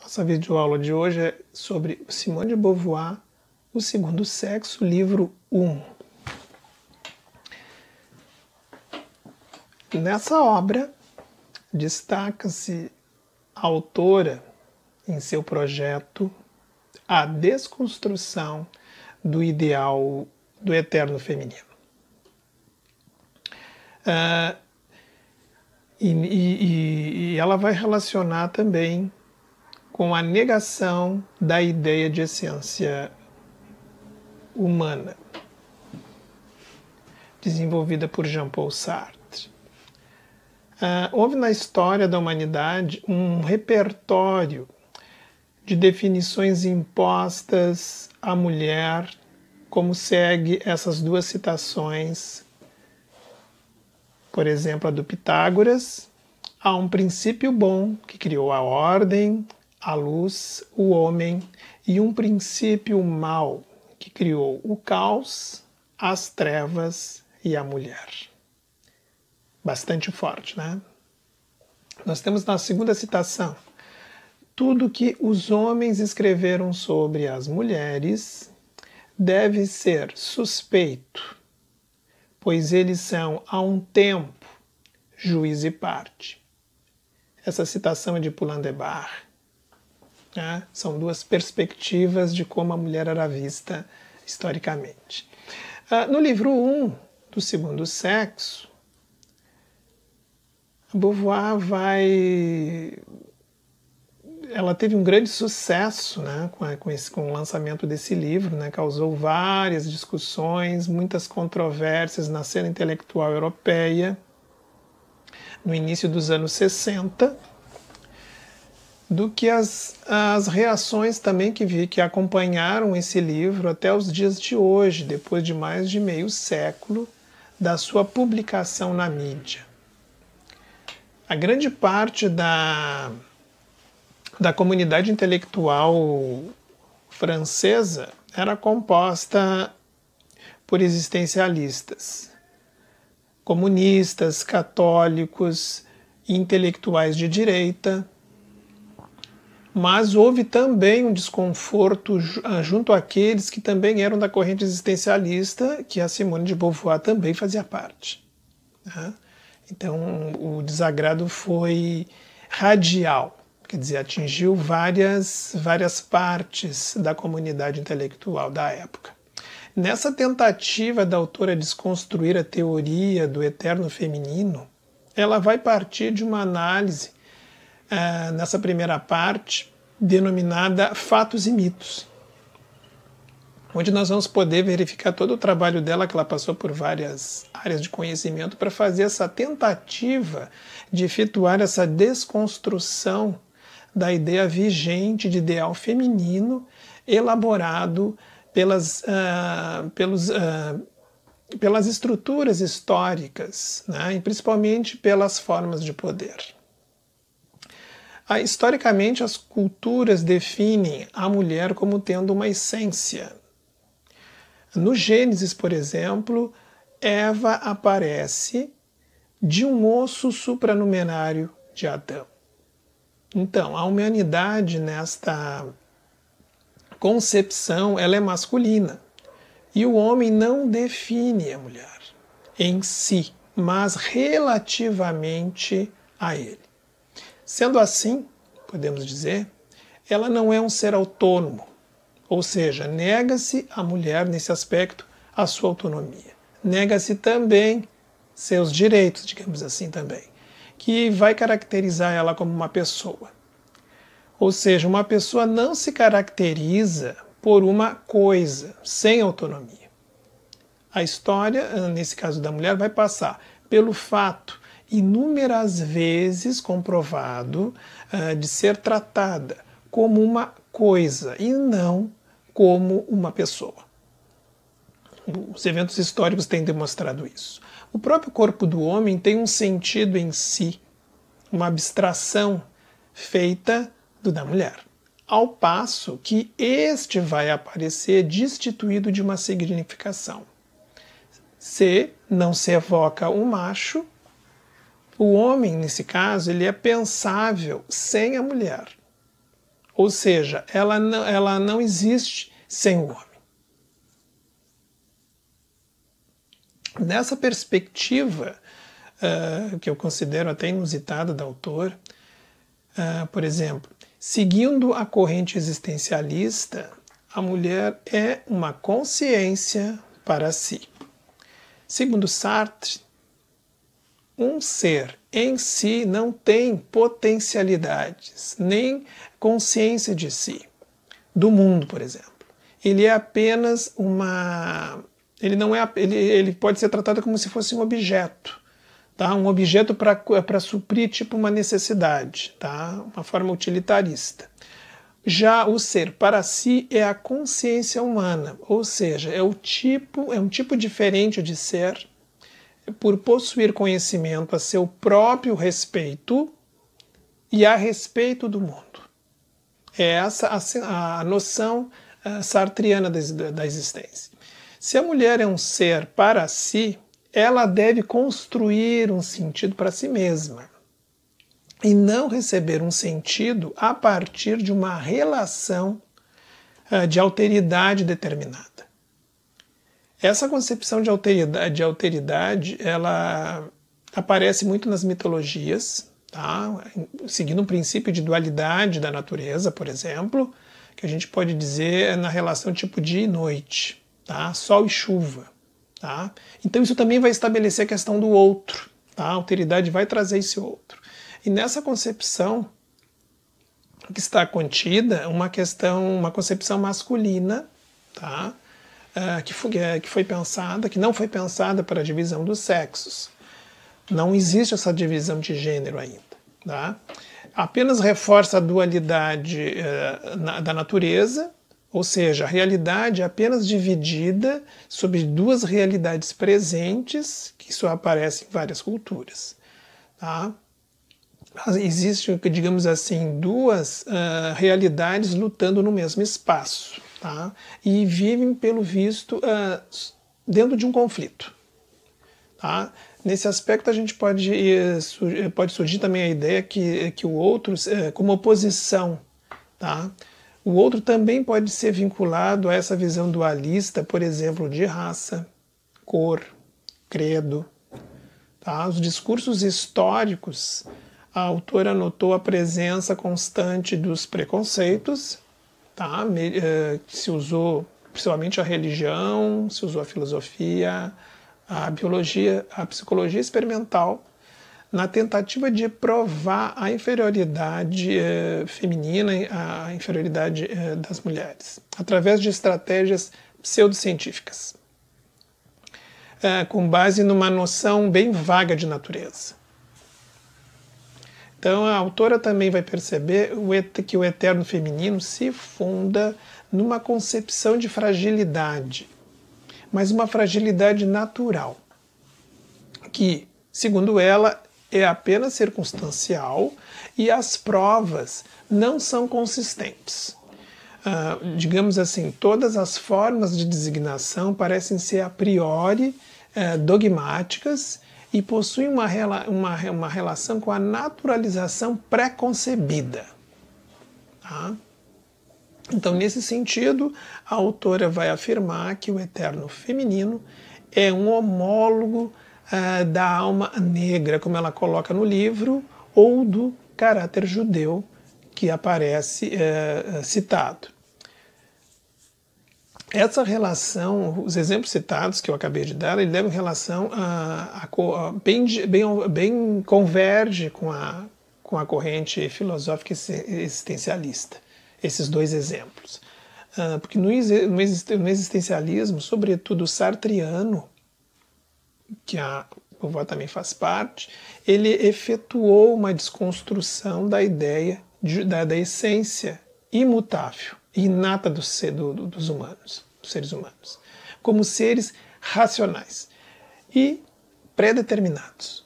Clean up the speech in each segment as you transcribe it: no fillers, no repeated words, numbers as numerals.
Nossa videoaula de hoje é sobre Simone de Beauvoir, O Segundo Sexo, livro 1. Nessa obra, destaca-se a autora, em seu projeto, a desconstrução do ideal do eterno feminino. E ela vai relacionar também com a negação da ideia de essência humana, desenvolvida por Jean-Paul Sartre. Houve na história da humanidade um repertório de definições impostas à mulher, como segue essas duas citações. Por exemplo, a do Pitágoras: há um princípio bom que criou a ordem, a luz, o homem, e um princípio mau que criou o caos, as trevas e a mulher. Bastante forte, né? Nós temos na segunda citação: tudo que os homens escreveram sobre as mulheres deve ser suspeito, pois eles são, a um tempo, juiz e parte. Essa citação é de Poulain de Barre. Né? São duas perspectivas de como a mulher era vista historicamente. No livro 1 do Segundo Sexo, Beauvoir ela teve um grande sucesso, né, com o lançamento desse livro, né, causou várias discussões, muitas controvérsias na cena intelectual europeia no início dos anos 60, do que as reações também que acompanharam esse livro até os dias de hoje, depois de mais de meio século da sua publicação na mídia. A grande parte da comunidade intelectual francesa era composta por existencialistas, comunistas, católicos, intelectuais de direita, mas houve também um desconforto junto àqueles que também eram da corrente existencialista, que a Simone de Beauvoir também fazia parte. Né? Então o desagrado foi radial. Quer dizer, atingiu várias partes da comunidade intelectual da época. Nessa tentativa da autora desconstruir a teoria do eterno feminino, ela vai partir de uma análise, nessa primeira parte, denominada Fatos e Mitos, onde nós vamos poder verificar todo o trabalho dela, que ela passou por várias áreas de conhecimento, para fazer essa tentativa de efetuar essa desconstrução da ideia vigente de ideal feminino elaborado pelas estruturas históricas, né, e principalmente pelas formas de poder. Historicamente, as culturas definem a mulher como tendo uma essência. No Gênesis, por exemplo, Eva aparece de um osso supranumerário de Adão. Então, a humanidade, nesta concepção, ela é masculina. E o homem não define a mulher em si, mas relativamente a ele. Sendo assim, podemos dizer, ela não é um ser autônomo, ou seja, nega-se à mulher, nesse aspecto, a sua autonomia. Nega-se também seus direitos, digamos assim também, que vai caracterizar ela como uma pessoa. Ou seja, uma pessoa não se caracteriza por uma coisa, sem autonomia. A história, nesse caso da mulher, vai passar pelo fato, inúmeras vezes comprovado, de ser tratada como uma coisa e não como uma pessoa. Os eventos históricos têm demonstrado isso. O próprio corpo do homem tem um sentido em si, uma abstração feita do da mulher, ao passo que este vai aparecer destituído de uma significação. Se não se evoca um macho, o homem, nesse caso, ele é pensável sem a mulher. Ou seja, ela não existe sem o homem. Nessa perspectiva, que eu considero até inusitada da autora, por exemplo, seguindo a corrente existencialista, a mulher é uma consciência para si. Segundo Sartre, um ser em si não tem potencialidades, nem consciência de si, do mundo, por exemplo. Ele é apenas uma... Ele pode ser tratado como se fosse um objeto, tá? Um objeto para suprir tipo uma necessidade, tá? Uma forma utilitarista. Já o ser para si é a consciência humana, ou seja, é um tipo diferente de ser, por possuir conhecimento a seu próprio respeito e a respeito do mundo. É essa a noção sartriana da existência. Se a mulher é um ser para si, ela deve construir um sentido para si mesma e não receber um sentido a partir de uma relação de alteridade determinada. Essa concepção de alteridade, ela aparece muito nas mitologias, tá? Seguindo um princípio de dualidade da natureza, por exemplo, que a gente pode dizer na relação tipo dia e noite, tá? Sol e chuva. Tá? Então isso também vai estabelecer a questão do outro. Tá? A alteridade vai trazer esse outro. E nessa concepção que está contida uma concepção masculina, tá? Que foi pensada, que não foi pensada para a divisão dos sexos. Não existe essa divisão de gênero ainda. Tá? Apenas reforça a dualidade da natureza, ou seja, a realidade é apenas dividida sobre duas realidades presentes, que só aparecem em várias culturas. Tá? Existem, digamos assim, duas realidades lutando no mesmo espaço. Tá? E vivem, pelo visto, dentro de um conflito. Tá? Nesse aspecto, a gente pode surgir também a ideia que o outro, como oposição, tá? O outro também pode ser vinculado a essa visão dualista, por exemplo, de raça, cor, credo. Tá? Os discursos históricos, a autora notou a presença constante dos preconceitos, tá? Se usou principalmente a religião, se usou a filosofia, a biologia, a psicologia experimental, na tentativa de provar a inferioridade feminina, a inferioridade das mulheres, através de estratégias pseudocientíficas, com base numa noção bem vaga de natureza. Então a autora também vai perceber que o eterno feminino se funda numa concepção de fragilidade, mas uma fragilidade natural, que, segundo ela, é apenas circunstancial e as provas não são consistentes. Digamos assim, todas as formas de designação parecem ser a priori dogmáticas e possuem uma relação com a naturalização pré-concebida. Tá? Então, nesse sentido, a autora vai afirmar que o eterno feminino é um homólogo da alma negra, como ela coloca no livro, ou do caráter judeu que aparece citado. Essa relação, os exemplos citados que eu acabei de dar, ele levam relação bem converge com a corrente filosófica existencialista, esses dois exemplos. Porque no existencialismo, sobretudo sartriano, que a vovó também faz parte, ele efetuou uma desconstrução da ideia da essência imutável, inata dos seres humanos, como seres racionais e predeterminados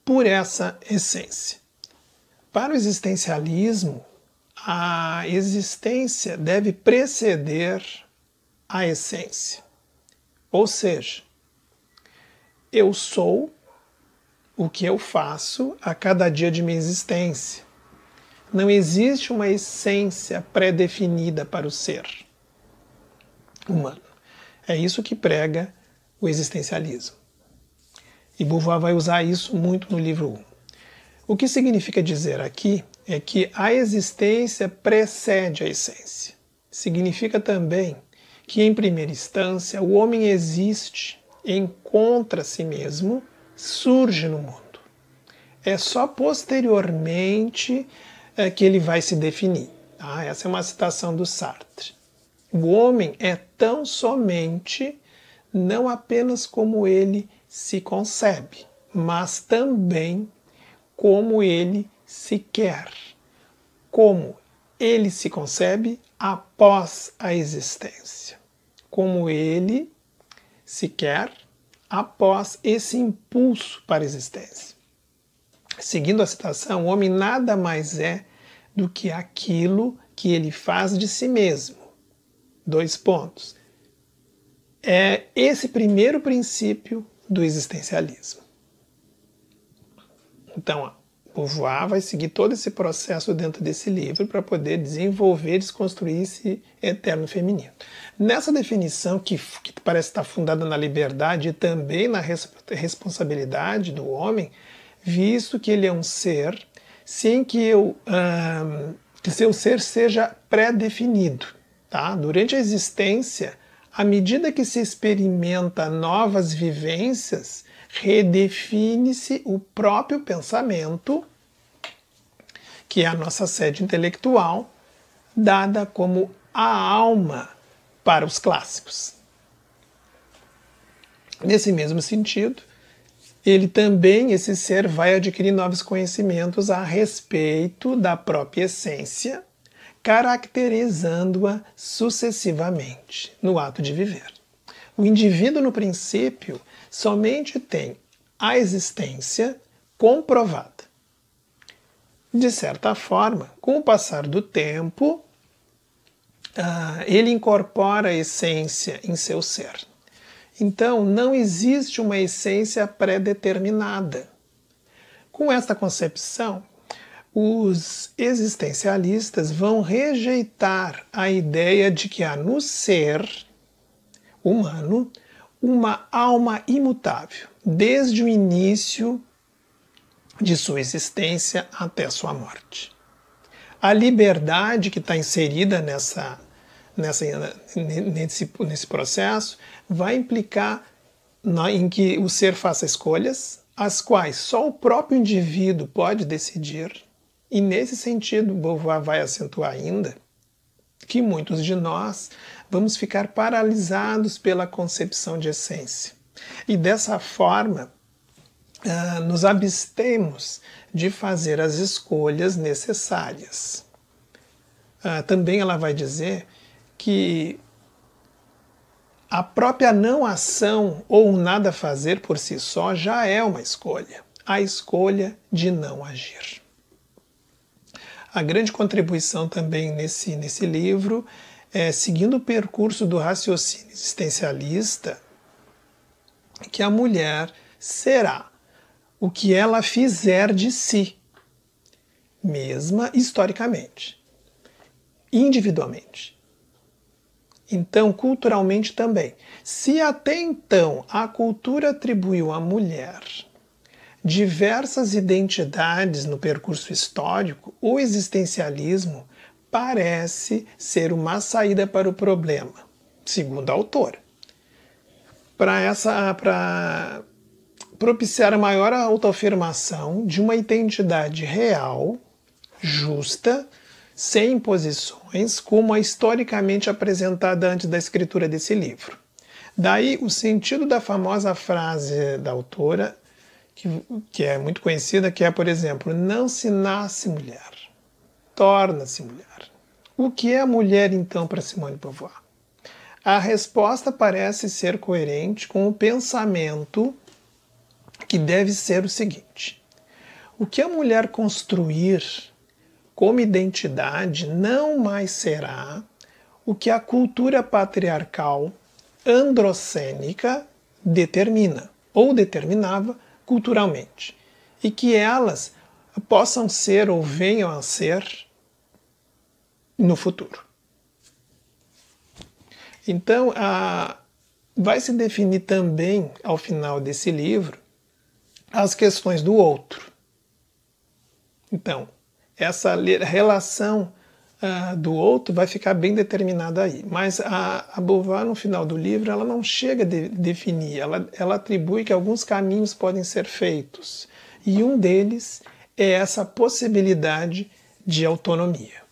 por essa essência. Para o existencialismo, a existência deve preceder a essência, ou seja, eu sou o que eu faço a cada dia de minha existência. Não existe uma essência pré-definida para o ser humano. É isso que prega o existencialismo. E Beauvoir vai usar isso muito no livro 1. O que significa dizer aqui é que a existência precede a essência. Significa também que, em primeira instância, o homem existe, encontra a si mesmo, surge no mundo. É só posteriormente que ele vai se definir. Tá? Essa é uma citação do Sartre. O homem é tão somente não apenas como ele se concebe, mas também como ele se quer. Como ele se concebe após a existência. Como ele se quer após esse impulso para a existência. Seguindo a citação, o homem nada mais é do que aquilo que ele faz de si mesmo. 2 pontos. É esse primeiro princípio do existencialismo. Então, Beauvoir vai seguir todo esse processo dentro desse livro para poder desenvolver, desconstruir esse eterno feminino. Nessa definição, que parece estar fundada na liberdade e também na responsabilidade do homem, visto que ele é um ser, sem que seu ser seja pré-definido. Tá? Durante a existência, à medida que se experimenta novas vivências, redefine-se o próprio pensamento, que é a nossa sede intelectual, dada como a alma para os clássicos. Nesse mesmo sentido, ele também, esse ser, vai adquirir novos conhecimentos a respeito da própria essência, caracterizando-a sucessivamente no ato de viver. O indivíduo, no princípio, somente tem a existência comprovada. De certa forma, com o passar do tempo, ele incorpora a essência em seu ser. Então, não existe uma essência pré-determinada. Com esta concepção, os existencialistas vão rejeitar a ideia de que há no ser humano uma alma imutável, desde o início de sua existência até sua morte. A liberdade que está inserida nesse processo vai implicar em que o ser faça escolhas, as quais só o próprio indivíduo pode decidir, e nesse sentido Beauvoir vai acentuar ainda que muitos de nós vamos ficar paralisados pela concepção de essência. E dessa forma, nos abstemos de fazer as escolhas necessárias. Também ela vai dizer que a própria não ação ou nada fazer por si só já é uma escolha. A escolha de não agir. A grande contribuição também nesse livro é, seguindo o percurso do raciocínio existencialista, que a mulher será o que ela fizer de si, mesma historicamente, individualmente. Então, culturalmente também. Se até então a cultura atribuiu à mulher diversas identidades no percurso histórico, o existencialismo parece ser uma saída para o problema, segundo a autora. Para propiciar a maior autoafirmação de uma identidade real, justa, sem imposições, como a historicamente apresentada antes da escritura desse livro. Daí o sentido da famosa frase da autora, que é muito conhecida, que é, por exemplo, não se nasce mulher, torna-se mulher. O que é a mulher, então, para Simone de Beauvoir? A resposta parece ser coerente com o pensamento que deve ser o seguinte: o que a mulher construir como identidade não mais será o que a cultura patriarcal androcênica determina ou determinava culturalmente, e que elas possam ser ou venham a ser no futuro. Então, vai se definir também, ao final desse livro, as questões do outro. Então, essa relação do outro vai ficar bem determinada aí. Mas a Beauvoir, no final do livro, ela não chega a definir, ela atribui que alguns caminhos podem ser feitos. E um deles é essa possibilidade de autonomia.